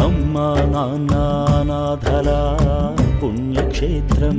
అమ్మా నాన్న అనాథల పుణ్యక్షేత్రం.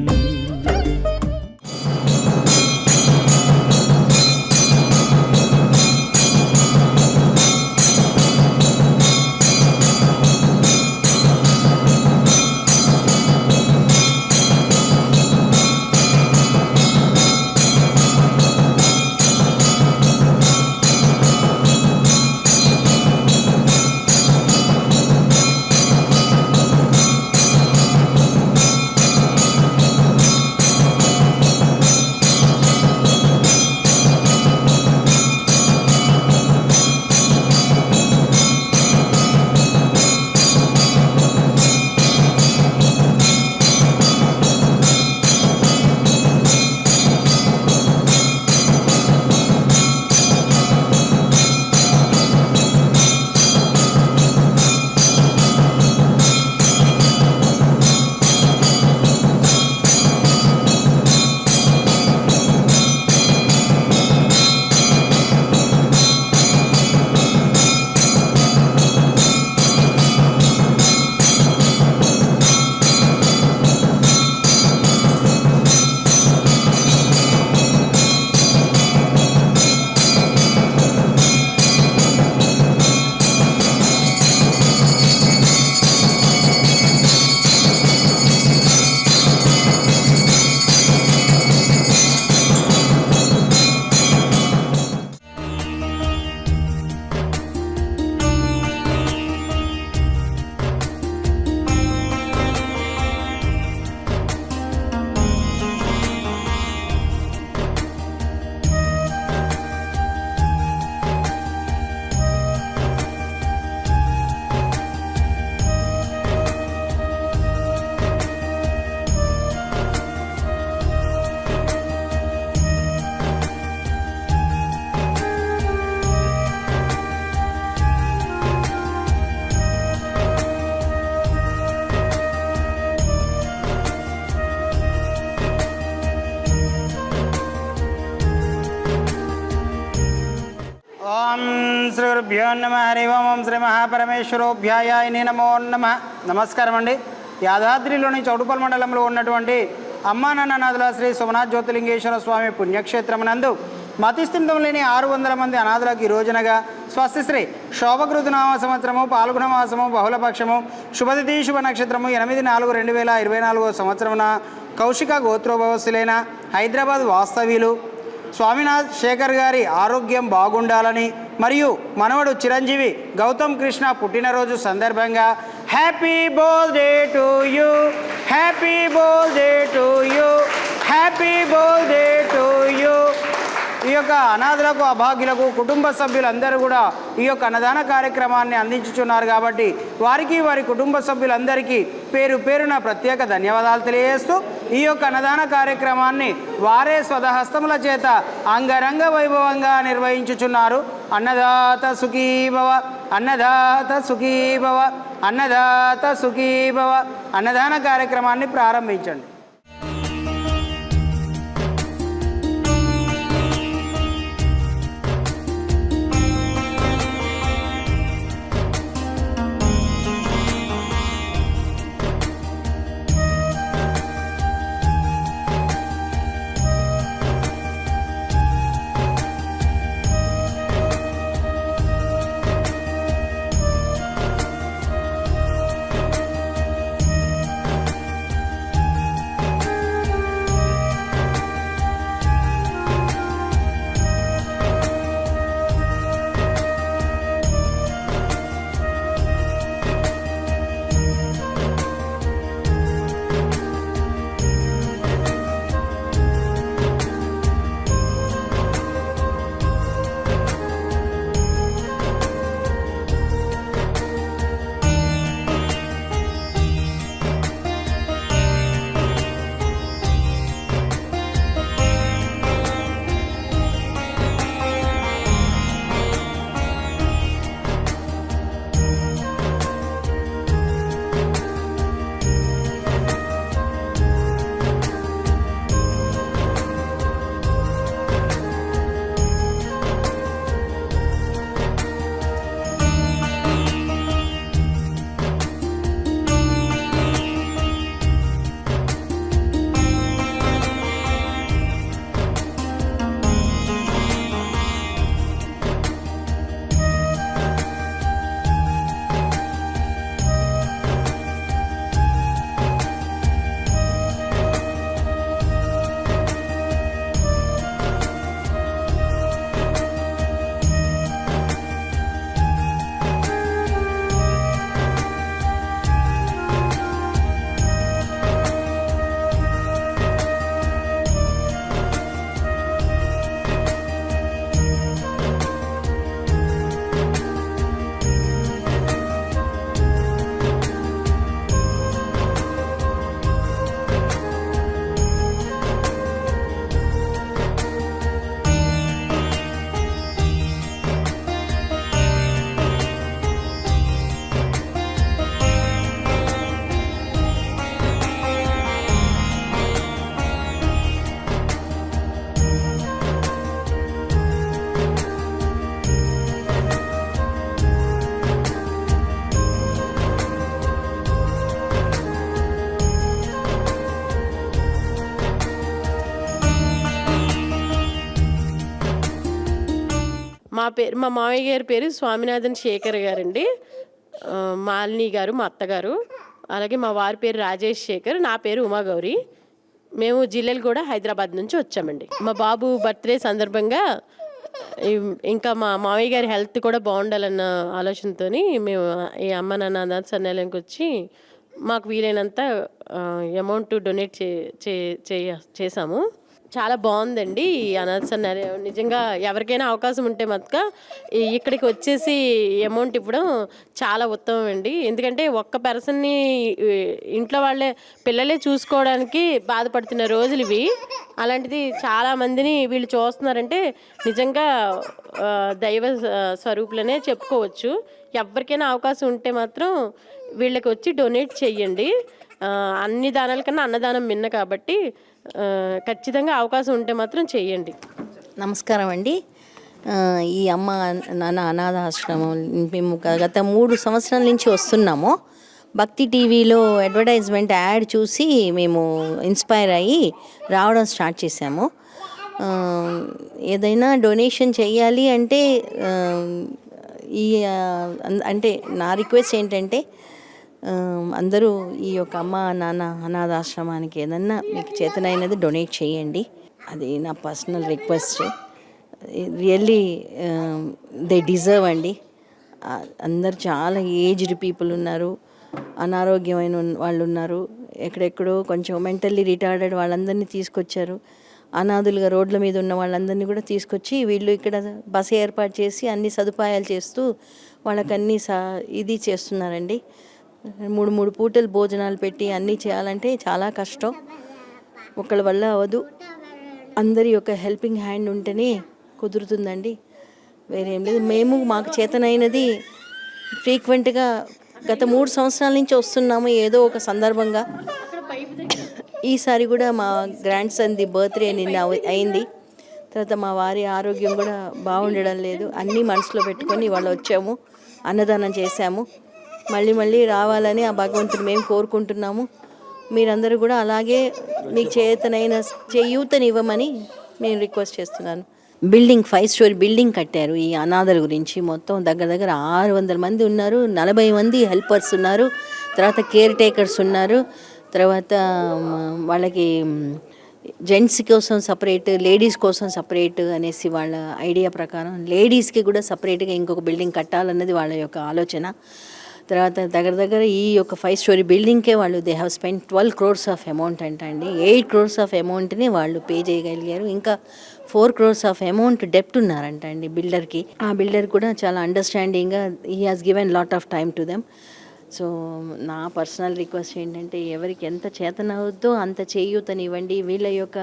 శ్రీ గురుభ్యో నమః. హరి ఓం. శ్రీ మహాపరమేశ్వరోభ్యాయ నమో నమః. నమస్కారం అండి. యాదాద్రిలోని చౌటుపల్ మండలంలో ఉన్నటువంటి అమ్మా నాన్న అనాథుల శ్రీ సోమనాథ్ జ్యోతిలింగేశ్వర స్వామి పుణ్యక్షేత్రమునందు మతిస్థిమితం లేని 600 మంది అనాథులకు ఈ రోజునగా స్వస్తిశ్రీ శోభకృతునామ సంవత్సరము పాల్గొన మాసము బహుళపక్షము శుభతిథి శుభ నక్షత్రము 8/4/2024 సంవత్సరమున కౌశిక గోత్రోభవస్తులైన హైదరాబాద్ వాస్తవ్యులు స్వామినాథ్ శేఖర్ గారి ఆరోగ్యం బాగుండాలని మరియు మనవడు చిరంజీవి గౌతమ్ కృష్ణ పుట్టినరోజు సందర్భంగా happy birthday to you, happy birthday to you, happy birthday to you. ఈ యొక్క అనాథులకు అభాగ్యులకు కుటుంబ సభ్యులందరూ కూడా ఈ యొక్క అన్నదాన కార్యక్రమాన్ని అందించుచున్నారు కాబట్టి వారికి వారి కుటుంబ సభ్యులందరికీ పేరు పేరున ప్రత్యేక ధన్యవాదాలు తెలియజేస్తూ ఈ యొక్క అన్నదాన కార్యక్రమాన్ని వారే స్వదహస్తముల చేత అంగరంగ వైభవంగా నిర్వహించుచున్నారు. అన్నదాత సుఖీభవ, అన్నదాత సుఖీభవ, అన్నదాత సుఖీభవ. అన్నదాన కార్యక్రమాన్ని ప్రారంభించండి. మా మామయ్య గారి పేరు స్వామినాథన్ శేఖర్ గారండి. మాలిని గారు మా అత్తగారు. అలాగే మా వారి పేరు రాజేష్ శేఖర్, నా పేరు ఉమాగౌరి. మేము జిల్లెలగూడ హైదరాబాద్ నుంచి వచ్చామండి. మా బాబు బర్త్డే సందర్భంగా ఇంకా మా మామయ్య గారి హెల్త్ కూడా బాగుండాలన్న ఆలోచనతో మేము ఈ అమ్మ నాన్న అనాథ శరణాలయానికి వచ్చి మాకు వీలైనంత అమౌంట్ డొనేట్ చేసాము. చాలా బాగుందండి ఈ అనాథ శరణాలయం. నిజంగా ఎవరికైనా అవకాశం ఉంటే మటుక ఇక్కడికి వచ్చేసి అమౌంట్ ఇవ్వడం చాలా ఉత్తమం అండి. ఎందుకంటే ఒక్క పర్సన్ని ఇంట్లో వాళ్ళే పిల్లలే చూసుకోవడానికి బాధపడుతున్న రోజులు ఇవి. అలాంటిది చాలామందిని వీళ్ళు చూస్తున్నారంటే నిజంగా దైవ స్వరూపులనే చెప్పుకోవచ్చు. ఎవరికైనా అవకాశం ఉంటే మాత్రం వీళ్ళకి వచ్చి డొనేట్ చెయ్యండి. అన్ని దానాల కన్నా అన్నదానం మిన్న కాబట్టి ఖచ్చితంగా అవకాశం ఉంటే మాత్రం చేయండి. నమస్కారం అండి. ఈ అమ్మ నాన్న అనాథాశ్రమం మేము గత 3 సంవత్సరాల నుంచి వస్తున్నాము. భక్తి టీవీలో అడ్వర్టైజ్మెంట్ యాడ్ చూసి మేము ఇన్స్పైర్ అయ్యి రావడం స్టార్ట్ చేసాము. ఏదైనా డొనేషన్ చేయాలి అంటే అంటే నా రిక్వెస్ట్ ఏంటంటే అందరూ ఈ యొక్క అమ్మ నాన్న అనాథాశ్రమానికి ఏదన్నా మీకు చేతనైనది డొనేట్ చేయండి. అది నా personal request. Really they deserve అండి. అందరు చాలా ఏజ్డ్ పీపుల్ ఉన్నారు, అనారోగ్యమైన వాళ్ళు ఉన్నారు, ఎక్కడెక్కడో కొంచెం మెంటల్లీ రిటార్డెడ్ వాళ్ళందరినీ తీసుకొచ్చారు. అనాథులుగా రోడ్ల మీద ఉన్న వాళ్ళందరినీ కూడా తీసుకొచ్చి వీళ్ళు ఇక్కడ బస ఏర్పాటు చేసి అన్ని సదుపాయాలు చేస్తూ వాళ్ళకన్నీ ఇది చేస్తున్నారండి. 3 పూటలు భోజనాలు పెట్టి అన్నీ చేయాలంటే చాలా కష్టం. ఒకళ్ళ వల్ల అవ్వదు. అందరి యొక్క హెల్పింగ్ హ్యాండ్ ఉంటేనే కుదురుతుందండి. వేరేం లేదు. మేము మాకు చేతనైనది ఫ్రీక్వెంట్గా గత 3 సంవత్సరాల నుంచి వస్తున్నాము ఏదో ఒక సందర్భంగా. ఈసారి కూడా మా గ్రాండ్ సన్ది బర్త్డే నిన్న అయింది. తర్వాత మా వారి ఆరోగ్యం కూడా బాగుండడం లేదు. అన్నీ మనసులో పెట్టుకొని ఇవాళ వచ్చాము, అన్నదానం చేశాము. మళ్ళీ రావాలని ఆ భగవంతుడు మేము కోరుకుంటున్నాము. మీరందరూ కూడా అలాగే మీకు చేతనైన చేయూతనివ్వమని నేను రిక్వెస్ట్ చేస్తున్నాను. 5 స్టోరీ బిల్డింగ్ కట్టారు ఈ అనాథల గురించి. మొత్తం దగ్గర 600 మంది ఉన్నారు. 40 మంది హెల్పర్స్ ఉన్నారు. తర్వాత కేర్ టేకర్స్ ఉన్నారు. తర్వాత వాళ్ళకి జెంట్స్ కోసం సపరేట్, లేడీస్ కోసం సపరేట్ అనేసి వాళ్ళ ఐడియా ప్రకారం లేడీస్కి కూడా సపరేట్గా ఇంకొక బిల్డింగ్ కట్టాలన్నది వాళ్ళ యొక్క ఆలోచన. తర్వాత దగ్గర ఈ యొక్క 5 స్టోరీ బిల్డింగ్కే వాళ్ళు they have spend 12 crores of amount అండి. 8 crores ఆఫ్ అమౌంట్ని వాళ్ళు పే చేయగలిగారు. ఇంకా 4 crores ఆఫ్ అమౌంట్ డెప్ట్ ఉన్నారంట అండి బిల్డర్కి. ఆ బిల్డర్ కూడా చాలా అండర్స్టాండింగ్గా he has given lot of time to them. So నా పర్సనల్ రిక్వెస్ట్ ఏంటంటే ఎవరికి ఎంత చేతనవుద్దో అంత చేయూతనివ్వండి. వీళ్ళ యొక్క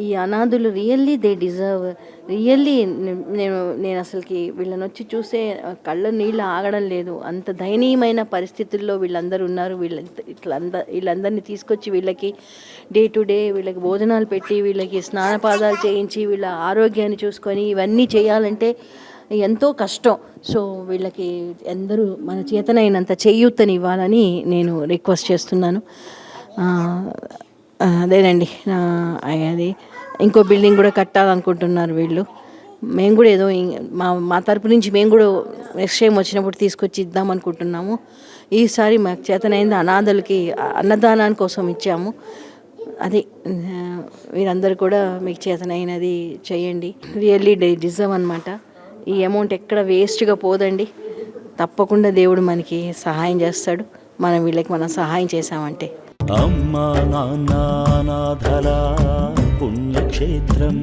ఈ అనాథులు రియల్లీ దే డిజర్వ్. రియల్లీ నేను అసలుకి వీళ్ళని వచ్చి చూసే కళ్ళ నీళ్ళు ఆగడం లేదు. అంత దయనీయమైన పరిస్థితుల్లో వీళ్ళందరూ ఉన్నారు. వీళ్ళందరినీ తీసుకొచ్చి వీళ్ళకి డే టు డే వీళ్ళకి భోజనాలు పెట్టి వీళ్ళకి స్నానపాదాలు చేయించి వీళ్ళ ఆరోగ్యాన్ని చూసుకొని ఇవన్నీ చేయాలంటే ఎంతో కష్టం. సో వీళ్ళకి అందరూ మన చేతనైనంత చేయూతని ఇవ్వాలని నేను రిక్వెస్ట్ చేస్తున్నాను. అదేనండి అది ఇంకో బిల్డింగ్ కూడా కట్టాలనుకుంటున్నారు వీళ్ళు. మేము కూడా ఏదో మా తరపు నుంచి మేము కూడా నెక్స్ట్ టైం వచ్చినప్పుడు తీసుకొచ్చి ఇద్దాం అనుకుంటున్నాము. ఈసారి మాకు చేతనైంది అనాథలకి అన్నదానాని కోసం ఇచ్చాము. అది వీరందరూ కూడా మీకు చేతనైనది చేయండి. రియల్లీ డిజర్వ్ అనమాట. ఈ అమౌంట్ ఎక్కడ వేస్ట్గా పోదండి. తప్పకుండా దేవుడు మనకి సహాయం చేస్తాడు మనం సహాయం చేశామంటే. అమ్మా నాన్న అనాథల పుణ్యక్షేత్రం